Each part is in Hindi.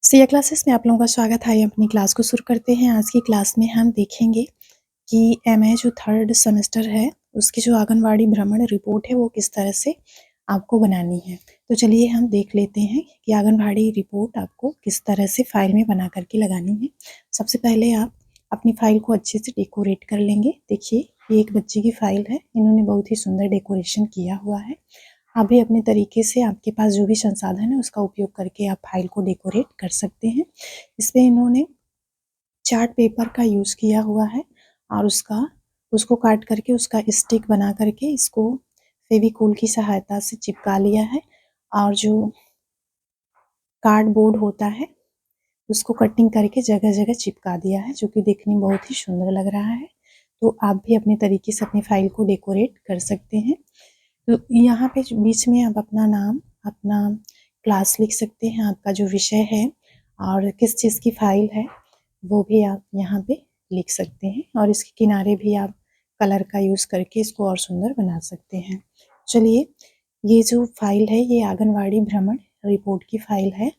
सिया क्लासेस में आप लोगों का स्वागत है। अपनी क्लास को शुरू करते हैं। आज की क्लास में हम देखेंगे कि एमए जो थर्ड सेमेस्टर है उसकी जो आंगनवाड़ी भ्रमण रिपोर्ट है वो किस तरह से आपको बनानी है। तो चलिए हम देख लेते हैं कि आंगनवाड़ी रिपोर्ट आपको किस तरह से फाइल में बना करके लगानी है। सबसे पहले आप अपनी फाइल को अच्छे से डेकोरेट कर लेंगे। देखिए ये एक बच्चे की फाइल है, इन्होंने बहुत ही सुंदर डेकोरेशन किया हुआ है। आप भी अपने तरीके से आपके पास जो भी संसाधन है उसका उपयोग करके आप फाइल को डेकोरेट कर सकते हैं। इसमें इन्होंने चार्ट पेपर का यूज़ किया हुआ है और उसको काट करके उसका स्टिक बना करके इसको फेविकोल की सहायता से चिपका लिया है और जो कार्डबोर्ड होता है उसको कटिंग करके जगह-जगह चिपका दिया है, जो कि देखने में बहुत ही सुंदर लग रहा है। तो आप भी अपने तरीके से अपनी फाइल को डेकोरेट कर सकते हैं। तो यहाँ पे बीच में आप अपना नाम, अपना क्लास लिख सकते हैं, आपका जो विषय है और किस चीज़ की फाइल है वो भी आप यहाँ पे लिख सकते हैं और इसके किनारे भी आप कलर का यूज़ करके इसको और सुंदर बना सकते हैं। चलिए ये जो फाइल है ये आंगनवाड़ी भ्रमण रिपोर्ट की फाइल है।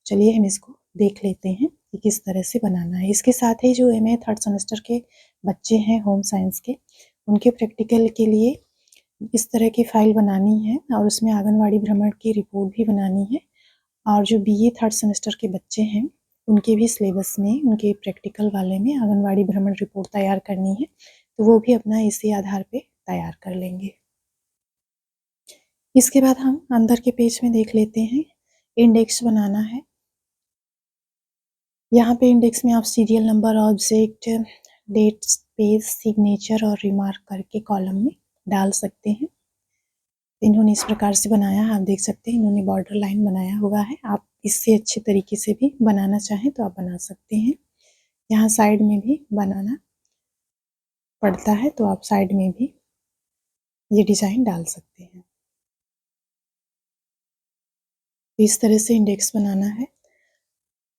चलिए हम इसको देख लेते हैं कि किस तरह से बनाना है। इसके साथ ही जो एमए थर्ड सेमेस्टर के बच्चे हैं होम साइंस के, उनके प्रैक्टिकल के लिए इस तरह की फाइल बनानी है और उसमें आंगनवाड़ी भ्रमण की रिपोर्ट भी बनानी है। और जो बीए थर्ड सेमेस्टर के बच्चे हैं उनके भी सिलेबस में, उनके प्रैक्टिकल वाले में आंगनवाड़ी भ्रमण रिपोर्ट तैयार करनी है, तो वो भी अपना इसी आधार पे तैयार कर लेंगे। इसके बाद हम अंदर के पेज में देख लेते हैं। इंडेक्स बनाना है। यहाँ पे इंडेक्स में आप serial number, object, date, space, signature और रिमार्क करके कॉलम में डाल सकते हैं। इन्होंने इस प्रकार से बनाया है, आप देख सकते हैं इन्होंने बॉर्डर लाइन बनाया हुआ है। आप इससे अच्छे तरीके से भी बनाना चाहें तो आप बना सकते हैं। यहाँ साइड में भी बनाना पड़ता है तो आप साइड में भी ये डिज़ाइन डाल सकते हैं। इस तरह से इंडेक्स बनाना है।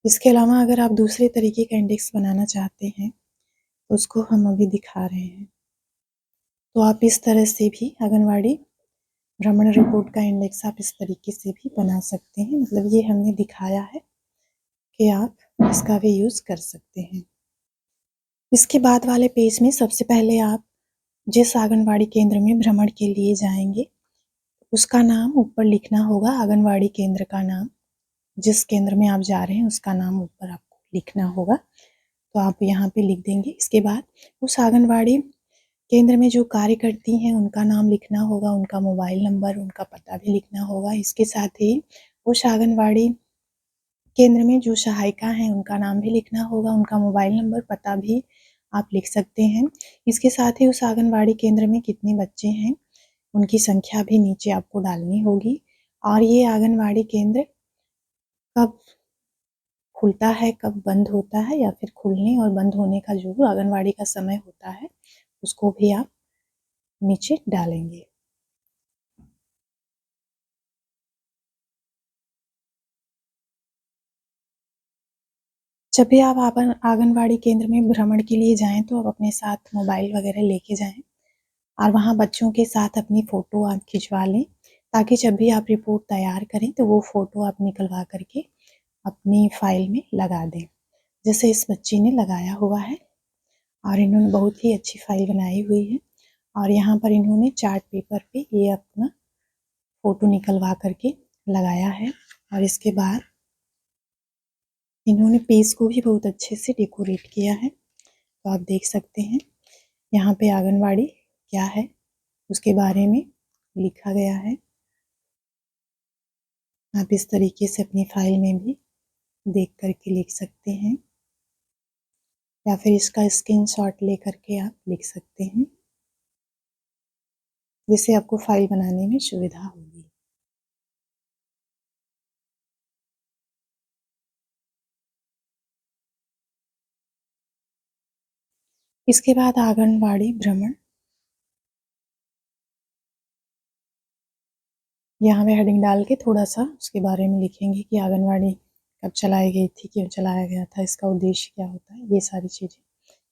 इसके अलावा अगर आप दूसरे तरीके का इंडेक्स बनाना चाहते हैं तो उसको हम अभी दिखा रहे हैं। तो आप इस तरह से भी आंगनवाड़ी भ्रमण रिपोर्ट का इंडेक्स आप इस तरीके से भी बना सकते हैं। मतलब ये हमने दिखाया है कि आप इसका भी यूज़ कर सकते हैं। इसके बाद वाले पेज में सबसे पहले आप जिस आंगनवाड़ी केंद्र में भ्रमण के लिए जाएंगे उसका नाम ऊपर लिखना होगा। आंगनवाड़ी केंद्र का नाम, जिस केंद्र में आप जा रहे हैं उसका नाम ऊपर आपको लिखना होगा, तो आप यहाँ पे लिख देंगे। इसके बाद उस आंगनवाड़ी केंद्र में जो कार्य करती हैं उनका नाम लिखना होगा, उनका मोबाइल नंबर, उनका पता भी लिखना होगा। इसके साथ ही उस आंगनवाड़ी केंद्र में जो सहायिका हैं उनका नाम भी लिखना होगा, उनका मोबाइल नंबर, पता भी आप लिख सकते हैं। इसके साथ ही उस आंगनवाड़ी केंद्र में कितने बच्चे हैं उनकी संख्या भी नीचे आपको डालनी होगी और ये आंगनवाड़ी केंद्र कब खुलता है, कब बंद होता है या फिर खुलने और बंद होने का जो आंगनवाड़ी का समय होता है उसको भी आप नीचे डालेंगे। जब भी आप आंगनवाड़ी केंद्र में भ्रमण के लिए जाएं तो आप अपने साथ मोबाइल वगैरह लेके जाएं और वहाँ बच्चों के साथ अपनी फ़ोटो आप खिंचवा लें, ताकि जब भी आप रिपोर्ट तैयार करें तो वो फ़ोटो आप निकलवा करके अपनी फ़ाइल में लगा दें। जैसे इस बच्ची ने लगाया हुआ है और इन्होंने बहुत ही अच्छी फ़ाइल बनाई हुई है और यहाँ पर इन्होंने चार्ट पेपर पे ये अपना फ़ोटो निकलवा करके लगाया है और इसके बाद इन्होंने पेज को भी बहुत अच्छे से डेकोरेट किया है। तो आप देख सकते हैं यहाँ पे आंगनवाड़ी क्या है उसके बारे में लिखा गया है। आप इस तरीके से अपनी फाइल में भी देख करके लिख सकते हैं या फिर इसका स्क्रीनशॉट ले करके आप लिख सकते हैं, जिससे आपको फाइल बनाने में सुविधा होगी। इसके बाद आंगनवाड़ी भ्रमण, यहाँ पे हेडिंग डाल के थोड़ा सा उसके बारे में लिखेंगे कि आंगनवाड़ी कब चलाई गई थी, क्यों चलाया गया था, इसका उद्देश्य क्या होता है, ये सारी चीज़ें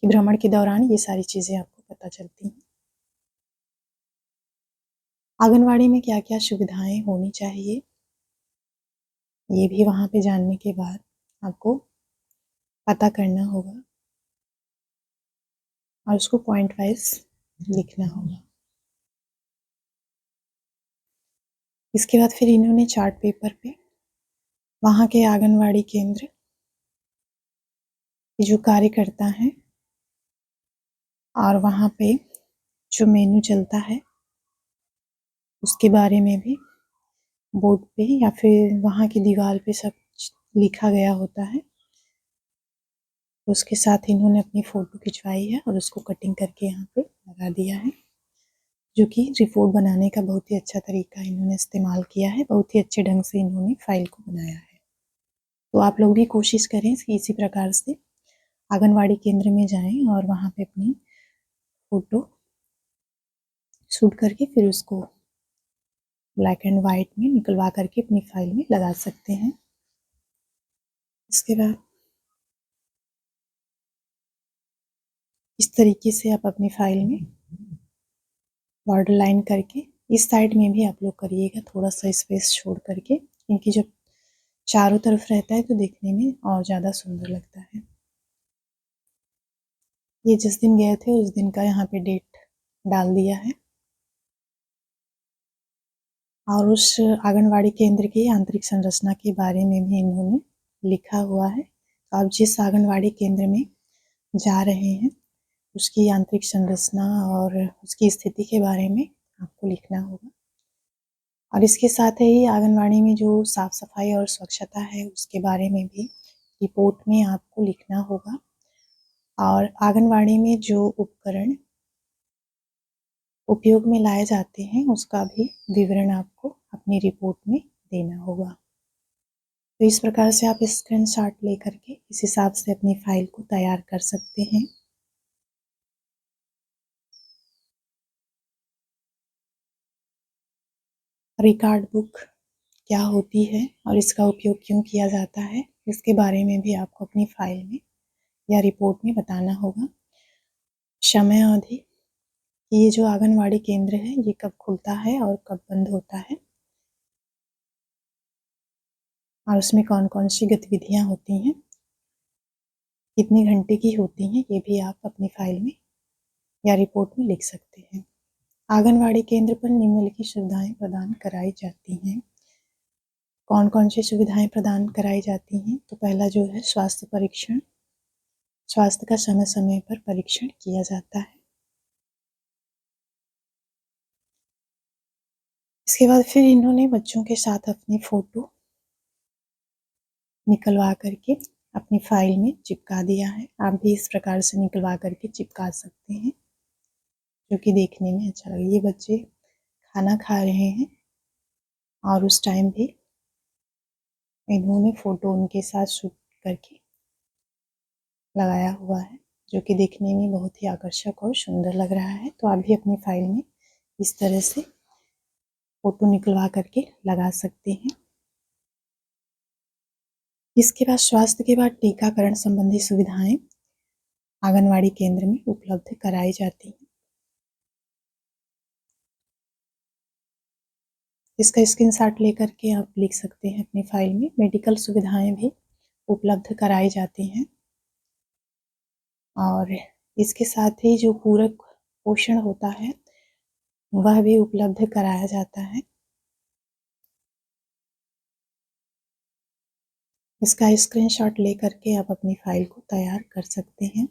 कि भ्रमण के दौरान ये सारी चीज़ें आपको पता चलती हैं। आंगनवाड़ी में क्या-क्या सुविधाएं होनी चाहिए ये भी वहाँ पे जानने के बाद आपको पता करना होगा और उसको पॉइंट वाइज लिखना होगा। इसके बाद फिर इन्होंने चार्ट पेपर पे वहाँ के आंगनवाड़ी केंद्र के जो कार्यकर्ता हैं और वहाँ पे जो मेनू चलता है उसके बारे में भी बोर्ड पे या फिर वहाँ की दीवार पे सब लिखा गया होता है। उसके साथ इन्होंने अपनी फ़ोटो खिंचवाई है और उसको कटिंग करके यहाँ पे लगा दिया है, जो कि रिपोर्ट बनाने का बहुत ही अच्छा तरीका इन्होंने इस्तेमाल किया है। बहुत ही अच्छे ढंग से इन्होंने फ़ाइल को बनाया है। तो आप लोग भी कोशिश करें कि इसी प्रकार से आंगनवाड़ी केंद्र में जाएं और वहाँ पे अपनी फ़ोटो शूट करके फिर उसको ब्लैक एंड वाइट में निकलवा करके अपनी फ़ाइल में लगा सकते हैं। इसके बाद इस तरीके से आप अपनी फ़ाइल में बॉर्डर लाइन करके इस साइड में भी आप लोग करिएगा, थोड़ा सा स्पेस छोड़ करके, क्योंकि जब चारों तरफ रहता है तो देखने में और ज़्यादा सुंदर लगता है। ये जिस दिन गए थे उस दिन का यहाँ पे डेट डाल दिया है और उस आंगनवाड़ी केंद्र की आंतरिक संरचना के बारे में भी इन्होंने लिखा हुआ है। तो आप जिस आंगनवाड़ी केंद्र में जा रहे हैं उसकी आंतरिक संरचना और उसकी स्थिति के बारे में आपको लिखना होगा। और इसके साथ ही आंगनवाड़ी में जो साफ सफाई और स्वच्छता है उसके बारे में भी रिपोर्ट में आपको लिखना होगा और आंगनवाड़ी में जो उपकरण उपयोग में लाए जाते हैं उसका भी विवरण आपको अपनी रिपोर्ट में देना होगा। तो इस प्रकार से आप स्क्रीनशॉट लेकर के इस हिसाब से अपनी फाइल को तैयार कर सकते हैं। रिकॉर्ड बुक क्या होती है और इसका उपयोग क्यों किया जाता है इसके बारे में भी आपको अपनी फाइल में या रिपोर्ट में बताना होगा। समय अवधि, ये जो आंगनवाड़ी केंद्र है ये कब खुलता है और कब बंद होता है और उसमें कौन कौन सी गतिविधियां होती हैं, कितने घंटे की होती हैं, ये भी आप अपनी फाइल में या रिपोर्ट में लिख सकते हैं। आंगनवाड़ी केंद्र पर निम्नलिखित सुविधाएं प्रदान कराई जाती हैं। कौन कौन सी सुविधाएं प्रदान कराई जाती हैं? तो पहला जो है स्वास्थ्य परीक्षण, स्वास्थ्य का समय समय पर परीक्षण किया जाता है। इसके बाद फिर इन्होंने बच्चों के साथ अपनी फ़ोटो निकलवा करके अपनी फाइल में चिपका दिया है। आप भी इस प्रकार से निकलवा करके चिपका सकते हैं, जो कि देखने में अच्छा लगे। ये बच्चे खाना खा रहे हैं और उस टाइम भी इन्होंने फ़ोटो उनके साथ शूट करके लगाया हुआ है, जो कि देखने में बहुत ही आकर्षक और सुंदर लग रहा है। तो आप भी अपनी फाइल में इस तरह से फ़ोटो निकलवा करके लगा सकते हैं। इसके बाद स्वास्थ्य के बाद टीकाकरण संबंधी सुविधाएं आंगनवाड़ी केंद्र में उपलब्ध कराई जाती हैं। इसका स्क्रीनशॉट लेकर के आप लिख सकते हैं अपनी फाइल में। मेडिकल सुविधाएं भी उपलब्ध कराई जाती हैं और इसके साथ ही जो पूरक पोषण होता है वह भी उपलब्ध कराया जाता है। इसका स्क्रीनशॉट लेकर के आप अपनी फाइल को तैयार कर सकते हैं।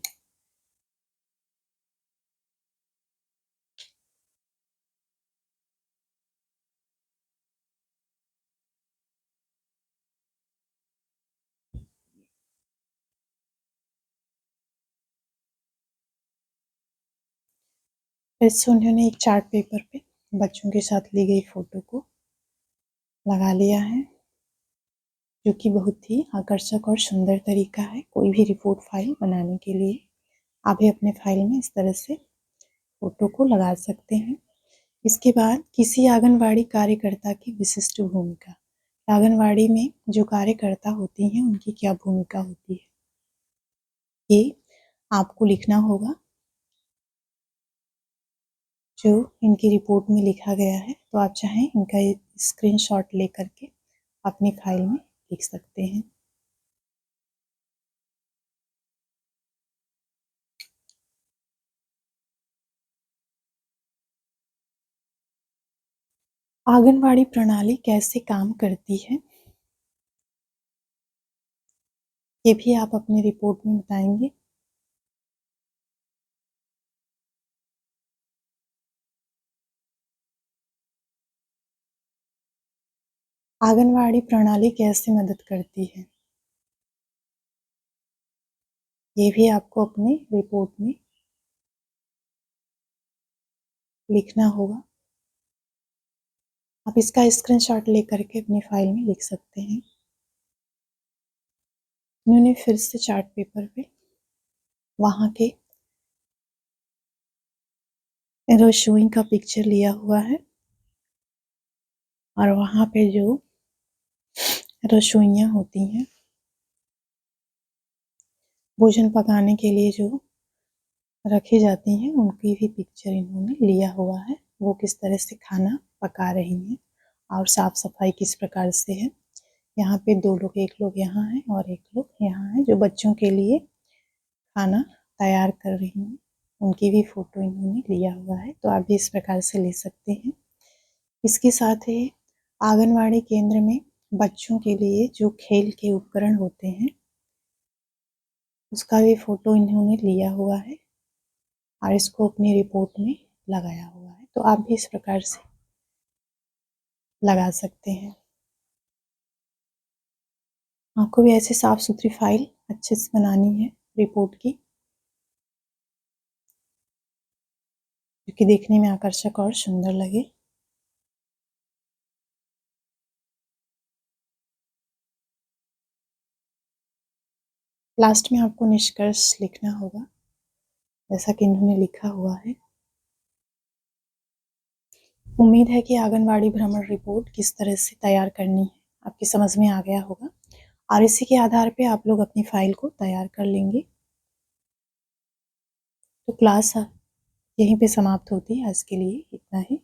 फिर उन्होंने एक चार्ट पेपर पे बच्चों के साथ ली गई फोटो को लगा लिया है, जो कि बहुत ही आकर्षक और सुंदर तरीका है कोई भी रिपोर्ट फाइल बनाने के लिए। आप भी अपने फाइल में इस तरह से फोटो को लगा सकते हैं। इसके बाद किसी आंगनवाड़ी कार्यकर्ता की विशिष्ट भूमिका, आंगनवाड़ी में जो कार्यकर्ता होती हैं उनकी क्या भूमिका होती है ये आपको लिखना होगा, जो इनकी रिपोर्ट में लिखा गया है। तो आप चाहें इनका स्क्रीनशॉट लेकर के अपनी फाइल में लिख सकते हैं। आंगनवाड़ी प्रणाली कैसे काम करती है, ये भी आप अपनी रिपोर्ट में बताएंगे। आंगनवाड़ी प्रणाली कैसे मदद करती है, ये भी आपको अपने रिपोर्ट में लिखना होगा। आप इसका स्क्रीनशॉट लेकर के अपनी फाइल में लिख सकते हैं। इन्होंने फिर से चार्ट पेपर पे वहाँ के रसोई का पिक्चर लिया हुआ है और वहाँ पे जो रसोइयाँ होती हैं, भोजन पकाने के लिए जो रखी जाती हैं, उनकी भी पिक्चर इन्होंने लिया हुआ है। वो किस तरह से खाना पका रही हैं और साफ सफाई किस प्रकार से है। यहाँ पे दो लोग, एक लोग यहाँ है और एक लोग यहाँ है, जो बच्चों के लिए खाना तैयार कर रही हैं। उनकी भी फोटो इन्होंने लिया हुआ है, तो आप भी इस प्रकार से ले सकते हैं। इसके साथ ही आंगनवाड़ी केंद्र में बच्चों के लिए जो खेल के उपकरण होते हैं, उसका भी फोटो इन्होंने लिया हुआ है और इसको अपनी रिपोर्ट में लगाया हुआ है। तो आप भी इस प्रकार से लगा सकते हैं। आपको भी ऐसे साफ सुथरी फाइल अच्छे से बनानी है रिपोर्ट की, जो कि देखने में आकर्षक और सुंदर लगे। लास्ट में आपको निष्कर्ष लिखना होगा, जैसा कि इन्होंने लिखा हुआ है। उम्मीद है कि आंगनवाड़ी भ्रमण रिपोर्ट किस तरह से तैयार करनी है आपकी समझ में आ गया होगा और इसी के आधार पे आप लोग अपनी फाइल को तैयार कर लेंगे। तो क्लास यहीं पे समाप्त होती है। आज के लिए इतना ही।